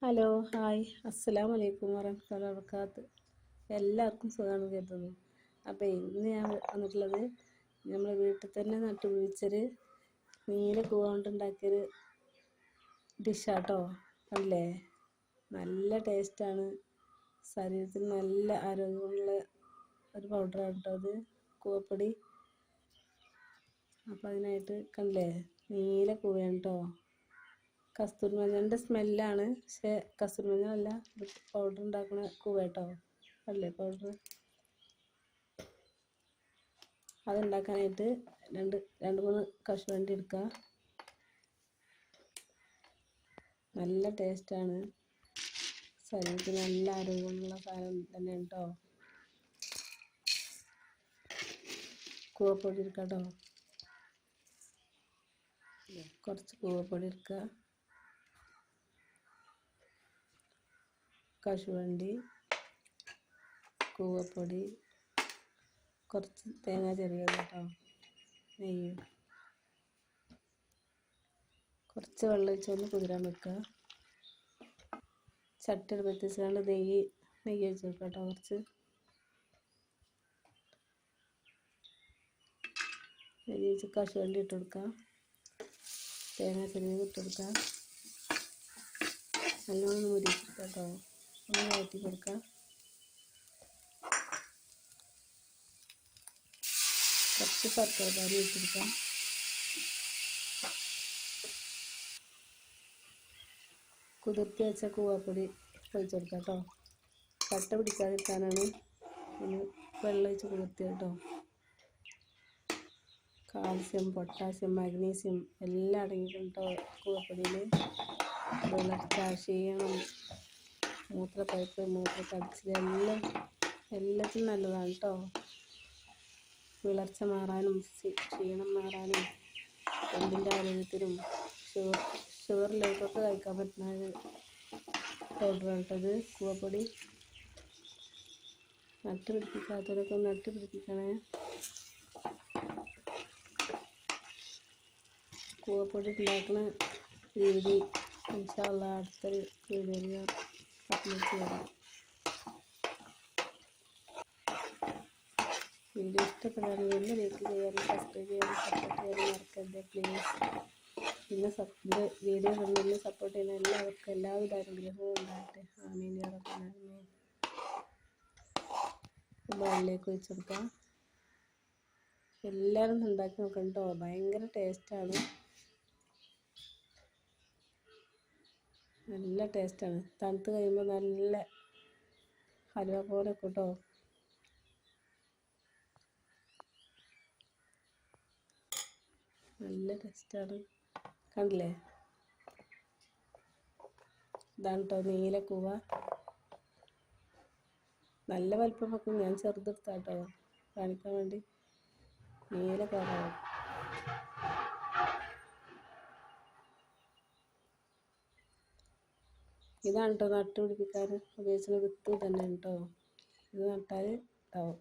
Hello hi അസ്സലാമു അലൈക്കും വറഹ്മത്തുള്ളാഹി വബറകാത്ത്. എല്ലാവർക്കും സുഖമാണ് കരുതുന്നു. അപ്പോൾ ഇന്ന് ഞാൻ വന്നിട്ടുള്ളത് നമ്മൾ വീട്ടിൽ തന്നെ നട്ടുപിടിച്ചൊരു നീല കൂവ കൊണ്ടുണ്ടാക്കിയൊരു ഡിഷാട്ടോ. അല്ലേ, നല്ല ടേസ്റ്റാണ്, ശരീരത്തിന് നല്ല ആരോഗ്യമുള്ള ഒരു പൗഡറാണ് കേട്ടോ അത്, കൂവപ്പൊടി. അപ്പോൾ അതിനായിട്ട് കണ്ടില്ലേ, നീല കൂവയാണ് കേട്ടോ. കസ്തൂരി മഞ്ഞളിൻ്റെ സ്മെല്ലാണ്, പക്ഷേ കസ്തൂരി മഞ്ഞളല്ല, ഇത് പൗഡർ ഉണ്ടാക്കുന്ന കൂവ കേട്ടോ. അല്ലേ പൗഡർ. അതുണ്ടാക്കാനായിട്ട് രണ്ട് മൂന്ന് കശുവണ്ടി എടുക്കുക. നല്ല ടേസ്റ്റാണ്, ശരീരത്തിന് നല്ല ആരോഗ്യമുള്ള സാധനം തന്നെയാണ് കേട്ടോ. കൂവപ്പൊടി എടുക്കുക കേട്ടോ. കുറച്ച് കൂവപ്പൊടി എടുക്കുക, കശുവണ്ടി, കൂവപ്പൊടി, കുറച്ച് തേങ്ങ ചെറിയത് കേട്ടോ, നെയ്യ്, കുറച്ച് വെള്ളം ഒഴിച്ചൊന്ന് കുതിരാൻ വെക്കുക. ചട്ടി എടുപ്പിച്ചാണ്ട് നെയ്യ് ഒഴിച്ച് വെക്കുക കേട്ടോ. കുറച്ച് നെയ്യ് ഒഴിച്ച് കശുവണ്ടി ഇട്ട് കൊടുക്കുക, തേങ്ങ ചെറിയത് ഇട്ട് കൊടുക്കുക, നല്ലോണം മുരിച്ചെടുക്കുക കേട്ടോ. ഒന്ന് വഴറ്റി കൊടുക്കുക. കുറച്ച് ശർക്കര പാനി ഒഴിച്ചെടുക്കാം. കുതിർത്തി വെച്ച കൂവപ്പൊടി ഒഴിച്ചെടുക്കാം കേട്ടോ. കട്ട പിടിക്കാതിരിക്കാനാണ് ഒന്ന് വെള്ളം ഒഴിച്ച് കുതിർത്തി കേട്ടോ. കാൽസ്യം, പൊട്ടാസ്യം, മാഗ്നീഷ്യം എല്ലാം അടങ്ങിയിട്ടുണ്ട് കൂവപ്പൊടിയിൽ. വളർച്ച, ക്ഷീണം, മൂത്രപ്പഴുപ്പ്, മൂത്രക്കടച്ചിൽ എല്ലാത്തിനും നല്ലതാണ് കേട്ടോ. വിളർച്ച മാറാനും ക്ഷീണം മാറാനും എല്ലിൻ്റെ ആരോഗ്യത്തിനും ഷുഗറിലേക്കൊക്കെ കഴിക്കാൻ പറ്റുന്ന ഒരു പൗഡറാണ് കേട്ടത് കൂവപ്പൊടി. നട്ടുപിടിപ്പിക്കാത്തവരൊക്കെ നട്ടുപിടിപ്പിക്കണേ. കൂവപ്പൊടി ഉണ്ടാക്കുന്ന രീതി ഇൻഷാ അല്ലാഹ് അടുത്തൊരു വീഡിയോയിൽ ഞാൻ അപ്ലോഡ് ചെയ്യാം. വീഡിയോ ഇഷ്ടപ്പെടാനും വലിയ ലൈക്ക് ചെയ്യാനും സബ്സ്ക്രൈബ് ചെയ്യാനും സപ്പോർട്ട് ചെയ്യാനും മറക്കരുത് പ്ലീസ്. പിന്നെ വീഡിയോ കണ്ടെന്ന് സപ്പോർട്ട് ചെയ്യുന്ന എല്ലാവർക്കും എല്ലാവിധ അനുഗ്രഹവും ഉണ്ടാകട്ടെ. ആമീൻ യാ റബ്ബൽ ആലമീൻ. ബൗളിലേക്ക് ഒഴിച്ച് കൊടുക്കാം. എല്ലാവരും ഉണ്ടാക്കി നോക്കണം കേട്ടോ, ഭയങ്കര ടേസ്റ്റാണ്, നല്ല ടേസ്റ്റാണ്. തണുത്ത് കഴിയുമ്പോൾ നല്ല ഹൽവ പോലെ കേട്ടോ. നല്ല ടേസ്റ്റാണ്, കണ്ടില്ലേ. ഇതാണ് കേട്ടോ നീല കൂവ. നല്ല വലിപ്പം വെക്കും, ഞാൻ ചെറുതെടുത്താട്ടോ കാണിക്കാൻ വേണ്ടി. നീല കളറാണ്. ഇതാണ് കേട്ടോ നട്ടുപിടിപ്പിക്കാൻ ഉപയോഗിക്കുന്ന വിത്ത് തന്നെ കേട്ടോ. ഇത് നട്ടാൽ ഉണ്ടാവും.